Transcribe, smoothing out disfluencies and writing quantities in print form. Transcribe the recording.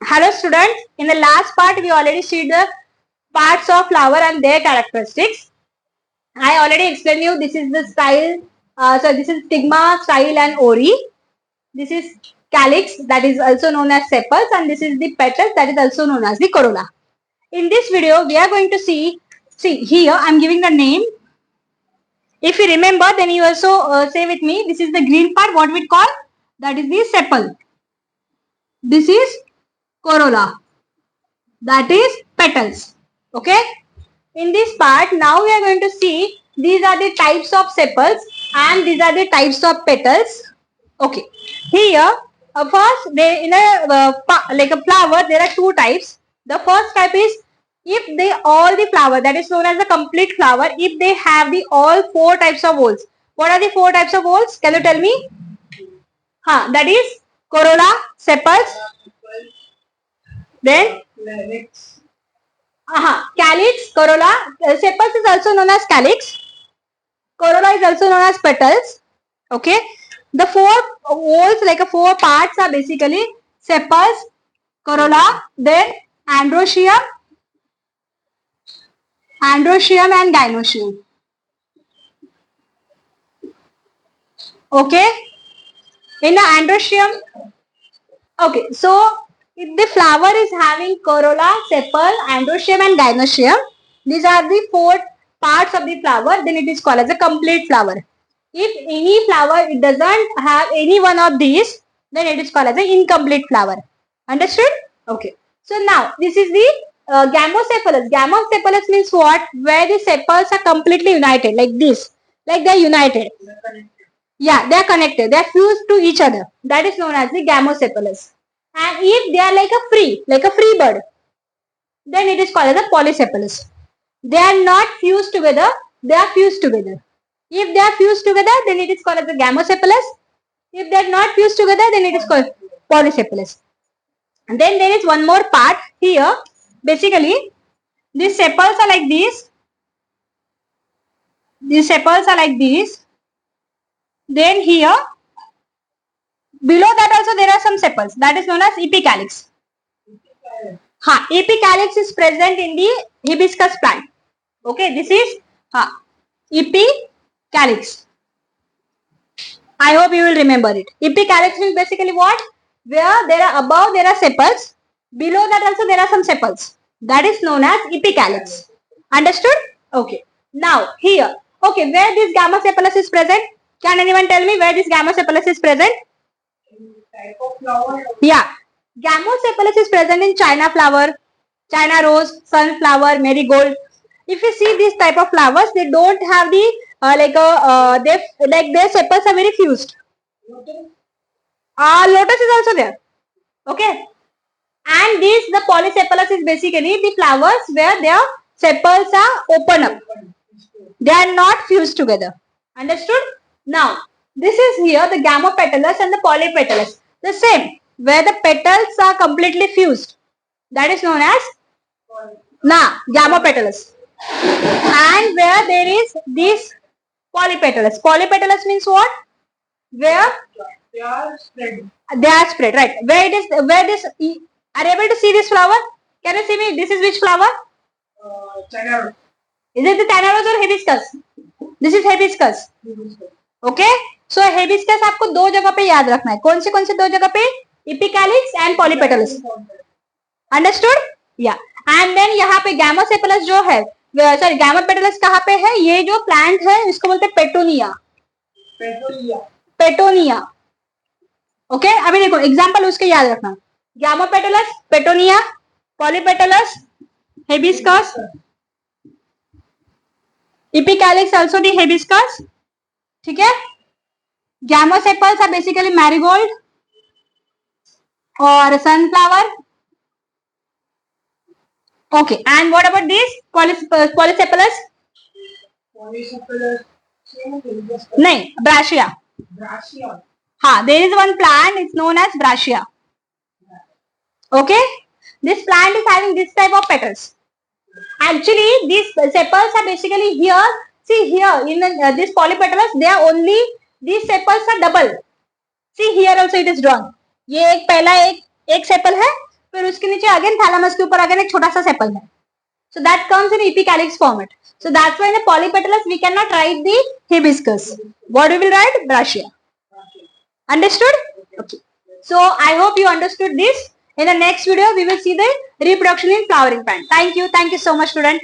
Hello students, in the last part we already see the parts of flower and their characteristics. I already explained you this is the style, this is stigma, style and ori. This is calyx that is also known as sepals, and this is the petals that is also known as the corolla. In this video we are going to see here I am giving the name. If you remember, then you also say with me, this is the green part, what we call, that is the sepal. This is corolla, that is petals. Okay, in this part now we are going to see these are the types of sepals and these are the types of petals. Okay, here first they in a like a flower there are two types. The first type is if they all the flower, that is known as a complete flower, if they have the all four types of whorls. What are the four types of whorls? Can you tell me? That is corolla, sepals, then calyx, corolla. Sepals is also known as calyx. Corolla is also known as petals. Okay. The four whorls, like four parts, are basically sepals, corolla, then androecium and gynoecium. Okay. In the androecium, okay, so if the flower is having corolla, sepal, androecium and gynoecium, these are the four parts of the flower, then it is called as a complete flower. If any flower it doesn't have any one of these, then it is called as an incomplete flower. Understood? Okay. So now this is the gamocephalous. Gamocephalous means what? Where the sepals are completely united, like this, like they are united. Yeah, they are connected. They are fused to each other. That is known as the gamocephalous. And if they are like a free bird, then it is called as a polycephalous. They are not fused together. They are fused together. If they are fused together, then it is called as a gamocephalous. If they are not fused together, then it is called polycephalous. And then there is one more part here. Basically, these sepals are like this. These sepals are like this. Then here, below that also there are some sepals. That is known as epicalyx. Epicalyx is present in the hibiscus plant. Okay, this is epicalyx. I hope you will remember it. Epicalyx is basically what? Where there are above there are sepals. Below that also there are some sepals. That is known as epicalyx. Understood? Okay. Now here, okay, where this gamocephalous is present? Can anyone tell me where this gamocephalous is present? Type of flower. Yeah. Gamocephalous is present in China flower, China rose, sunflower, marigold. If you see these type of flowers, they don't have the their sepals are very fused. Lotus is also there. Okay. And the polycephalous is basically the flowers where their sepals are open up. They are not fused together. Understood? Now, this is here the gamopetalous and the polypetalous. The same, where the petals are completely fused. That is known as gamopetalous. And where there is this polypetalous. Polypetalous means what? Where they are spread. They are spread, right? Where it is, where this, are you able to see this flower? Can you see me? This is which flower? China rose. Is it the China rose or hibiscus? This is hibiscus. Okay? So hibiscus आपको दो जगह पे याद रखना है. कौन से दो जगह पे? Epicalyx and polypetalous. Understood? Yeah. And then यहाँ पे gamocephalous जो है, सॉरी gamopetalous कहाँ पे है? ये जो प्लांट है इसको बोलते हैं पेटोनिया. पेटोनिया. ओके, अभी देखो एग्जांपल उसके याद रखना. gamopetalous, petunia, polypetalous, hibiscus, epicalyx also the hibiscus. ठीक है? Gamosepals are basically marigold or sunflower. Okay, and what about this polycephalous? नहीं, braccia. There is one plant, it's known as braccia. Okay, this plant is having this type of petals. Actually, these sepals are basically here. See here in this polypetalous, they are only, these sepals are double. See here also it is drawn. ये एक पहला एक sepal है फिर उसके नीचे again thalamus के ऊपर अगेन एक छोटा सा सेपल है. So that comes in epicalyx format. So that's why in the polypetalous we cannot write the hibiscus. What we will write? Brachia. Understood? Okay. So I hope you understood this. In the next video we will see the reproduction in flowering plant. Thank you so much student.